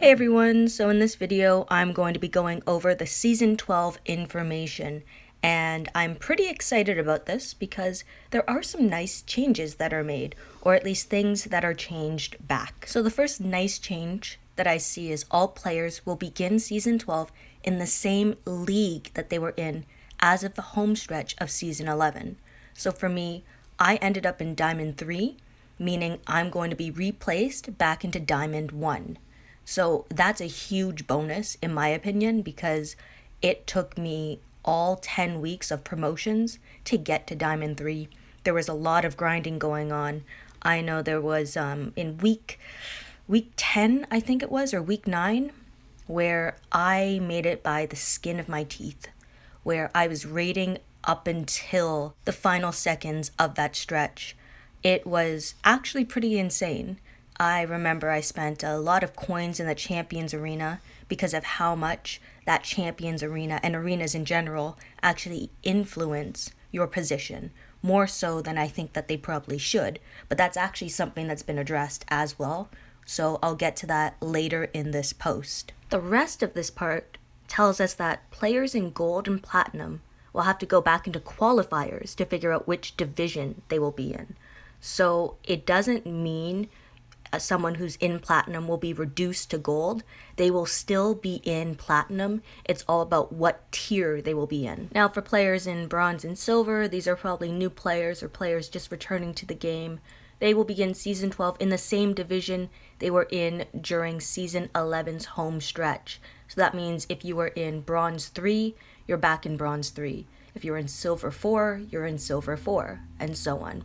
Hey everyone, so in this video I'm going to be going over the Season 12 information, and I'm pretty excited about this because there are some nice changes that are made, or at least things that are changed back. So the first nice change that I see is all players will begin Season 12 in the same league that they were in as of the home stretch of Season 11. So for me, I ended up in Diamond 3, meaning I'm going to be replaced back into Diamond 1. So that's a huge bonus in my opinion because it took me all 10 weeks of promotions to get to Diamond 3. There was a lot of grinding going on. I know there was in week 10, I think it was, or week 9, where I made it by the skin of my teeth, where I was raiding up until the final seconds of that stretch. It was actually pretty insane. I remember I spent a lot of coins in the Champions Arena because of how much that Champions Arena and arenas in general actually influence your position, more so than I think that they probably should. But that's actually something that's been addressed as well, so I'll get to that later in this post. The rest of this part tells us that players in Gold and Platinum will have to go back into qualifiers to figure out which division they will be in. So it doesn't mean someone who's in Platinum will be reduced to Gold. They will still be in Platinum. It's all about what tier they will be in. Now for players in Bronze and Silver, these are probably new players or players just returning to the game. They will begin Season 12 in the same division they were in during Season 11's home stretch. So that means if you were in Bronze 3, you're back in Bronze 3. If you're in Silver 4, you're in Silver 4, and so on.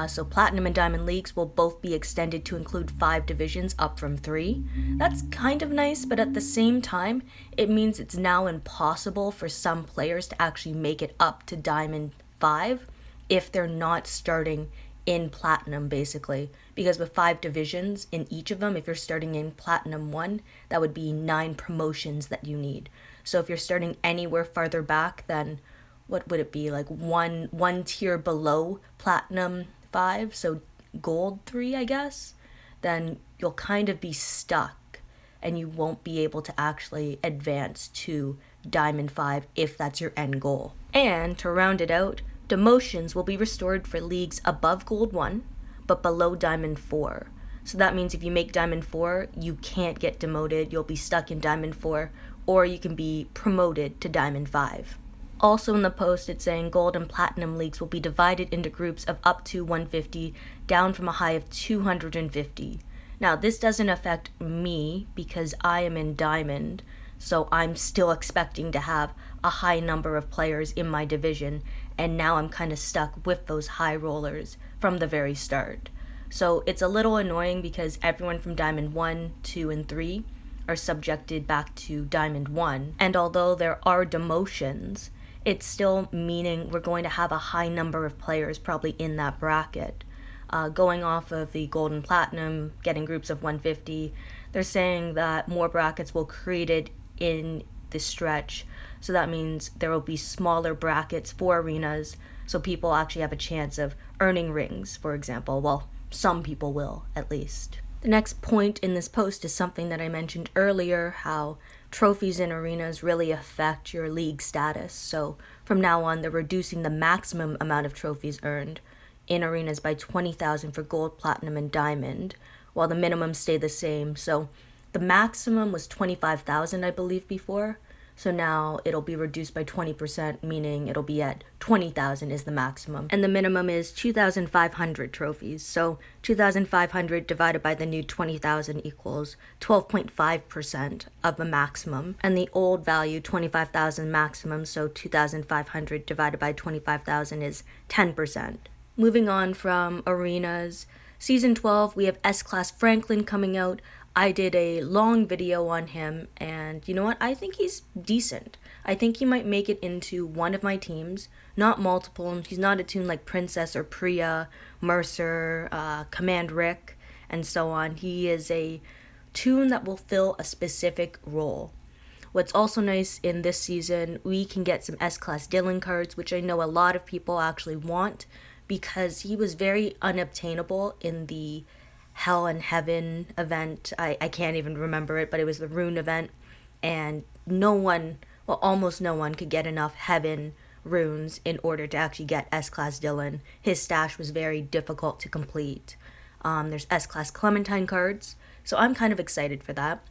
So Platinum and Diamond Leagues will both be extended to include 5 divisions up from 3. That's kind of nice, but at the same time, it means it's now impossible for some players to actually make it up to Diamond 5 if they're not starting in Platinum, basically. Because with 5 divisions in each of them, if you're starting in Platinum 1, that would be 9 promotions that you need. So if you're starting anywhere farther back, then what would it be, like one tier below Platinum 5, so Gold 3, I guess, then you'll kind of be stuck and you won't be able to actually advance to Diamond 5 if that's your end goal. And to round it out, Demotions will be restored for leagues above Gold 1 but below Diamond 4. So that means if you make Diamond 4, you can't get demoted, you'll be stuck in Diamond 4, or you can be promoted to Diamond 5. Also in the post, it's saying Gold and Platinum leagues will be divided into groups of up to 150, down from a high of 250. Now, this doesn't affect me because I am in Diamond, so I'm still expecting to have a high number of players in my division, and now I'm kind of stuck with those high rollers from the very start. So it's a little annoying because everyone from Diamond 1, 2, and 3 are subjected back to Diamond 1, and although there are demotions, it's still meaning we're going to have a high number of players probably in that bracket. Going off of the Gold and Platinum, getting groups of 150, they're saying that more brackets will be created in the stretch. So that means there will be smaller brackets for arenas, so people actually have a chance of earning rings, for example. Well, some people will, at least. The next point in this post is something that I mentioned earlier, how trophies in arenas really affect your league status. So from now on, they're reducing the maximum amount of trophies earned in arenas by 20,000 for Gold, Platinum, and Diamond, while the minimums stay the same. So the maximum was 25,000, I believe, before. So now it'll be reduced by 20%, meaning it'll be at 20,000 is the maximum. And the minimum is 2,500 trophies. So 2,500 divided by the new 20,000 equals 12.5% of the maximum. And the old value, 25,000 maximum, so 2,500 divided by 25,000 is 10%. Moving on from arenas, Season 12, we have S-Class Franklin coming out. I did a long video on him, and you know what? I think he's decent. I think he might make it into one of my teams, not multiple. He's not a toon like Princess or Priya, Mercer, Command Rick, and so on. He is a toon that will fill a specific role. What's also nice in this season, we can get some S-Class Dylan cards, which I know a lot of people actually want, because he was very unobtainable in the Hell and Heaven event. I can't even remember it, but it was the rune event. And no one, well, almost no one could get enough Heaven runes in order to actually get S-Class Dylan. His stash was very difficult to complete. There's S-Class Clementine cards, so I'm kind of excited for that.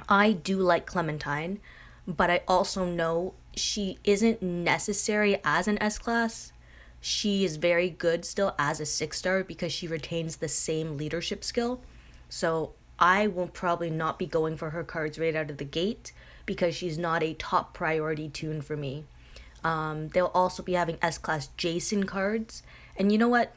I do like Clementine, but I also know she isn't necessary as an S-Class. She is very good still as a 6-star because she retains the same leadership skill. So I will probably not be going for her cards right out of the gate because she's not a top priority toon for me. They'll also be having S-Class Jason cards. And you know what?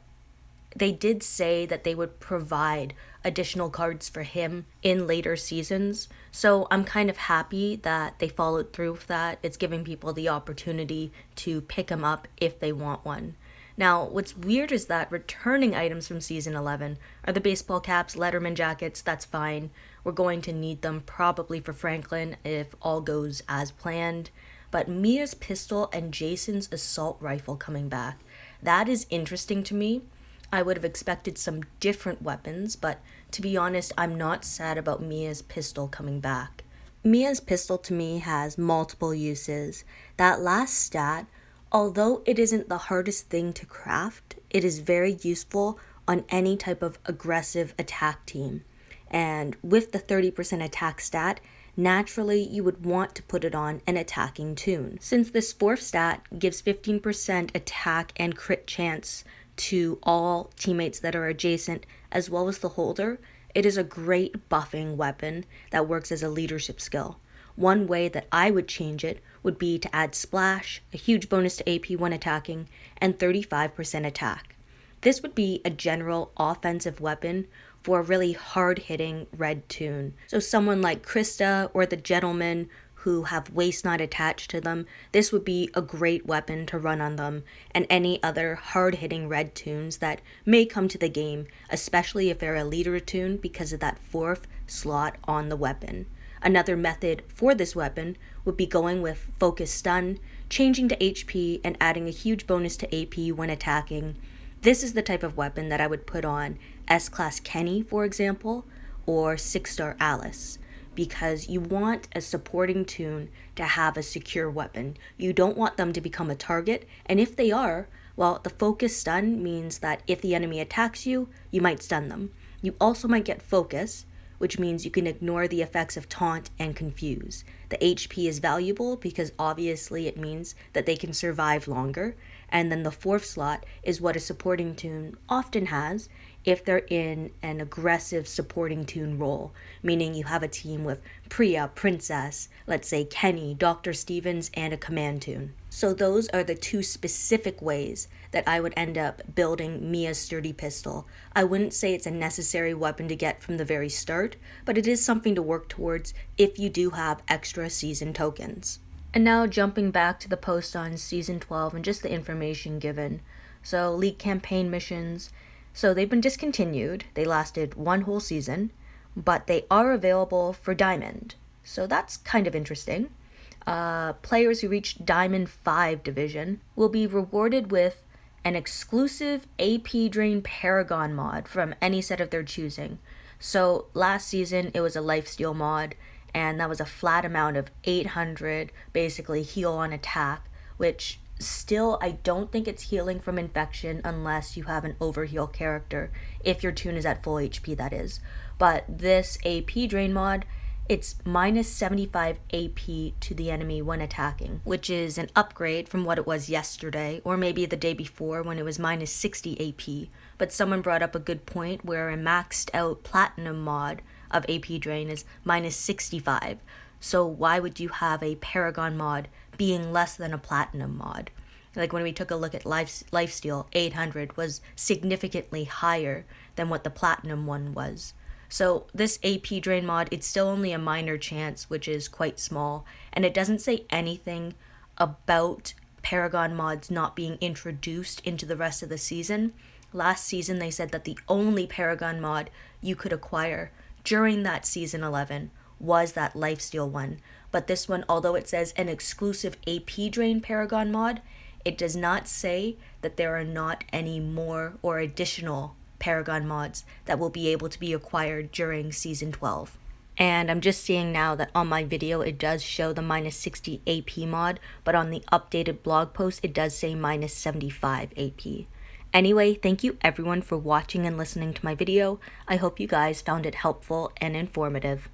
They did say that they would provide additional cards for him in later seasons. So I'm kind of happy that they followed through with that. It's giving people the opportunity to pick him up if they want one. Now, what's weird is that returning items from Season 11 are the baseball caps, Letterman jackets, that's fine. We're going to need them probably for Franklin if all goes as planned. But Mia's pistol and Jason's assault rifle coming back, that is interesting to me. I would have expected some different weapons, but to be honest, I'm not sad about Mia's pistol coming back. Mia's pistol to me has multiple uses. That last stat, although it isn't the hardest thing to craft, it is very useful on any type of aggressive attack team. And with the 30% attack stat, naturally you would want to put it on an attacking toon. Since this fourth stat gives 15% attack and crit chance to all teammates that are adjacent, as well as the holder, it is a great buffing weapon that works as a leadership skill. One way that I would change it would be to add splash, a huge bonus to AP when attacking, and 35% attack. This would be a general offensive weapon for a really hard-hitting red toon. So someone like Krista or the Gentleman who have waist knot attached to them, this would be a great weapon to run on them and any other hard-hitting red toons that may come to the game, especially if they're a leader toon because of that fourth slot on the weapon. Another method for this weapon would be going with focus stun, changing to HP, and adding a huge bonus to AP when attacking. This is the type of weapon that I would put on S-Class Kenny, for example, or 6-star Alice, because you want a supporting toon to have a secure weapon. You don't want them to become a target, and if they are, well, the focus stun means that if the enemy attacks you, you might stun them. You also might get focus, which means you can ignore the effects of taunt and confuse. The HP is valuable because obviously it means that they can survive longer, and then the fourth slot is what a supporting toon often has if they're in an aggressive supporting toon role, meaning you have a team with Priya, Princess, let's say Kenny, Dr. Stevens, and a command toon. So those are the two specific ways that I would end up building Mia's sturdy pistol. I wouldn't say it's a necessary weapon to get from the very start, but it is something to work towards if you do have extra season tokens. And now jumping back to the post on Season 12 and just the information given. So League campaign missions, so they've been discontinued. They lasted one whole season, but they are available for Diamond. So that's kind of interesting. Players who reach Diamond 5 division will be rewarded with an exclusive AP Drain Paragon mod from any set of their choosing. So last season it was a lifesteal mod, and that was a flat amount of 800, basically heal on attack, which still I don't think it's healing from infection unless you have an overheal character, if your toon is at full HP, that is. But this AP Drain mod, it's minus 75 AP to the enemy when attacking, which is an upgrade from what it was yesterday, or maybe the day before when it was minus 60 AP. But someone brought up a good point where a maxed out platinum mod of AP Drain is minus 65. So why would you have a Paragon mod being less than a Platinum mod? Like when we took a look at Lifesteal, 800 was significantly higher than what the Platinum one was. So this AP Drain mod, it's still only a minor chance, which is quite small, and it doesn't say anything about Paragon mods not being introduced into the rest of the season. Last season they said that the only Paragon mod you could acquire during that Season 11 was that Lifesteal one. But this one, although it says an exclusive AP Drain Paragon mod, it does not say that there are not any more or additional Paragon mods that will be able to be acquired during Season 12. And I'm just seeing now that on my video it does show the minus 60 AP mod, but on the updated blog post it does say minus 75 AP. Anyway, thank you everyone for watching and listening to my video. I hope you guys found it helpful and informative.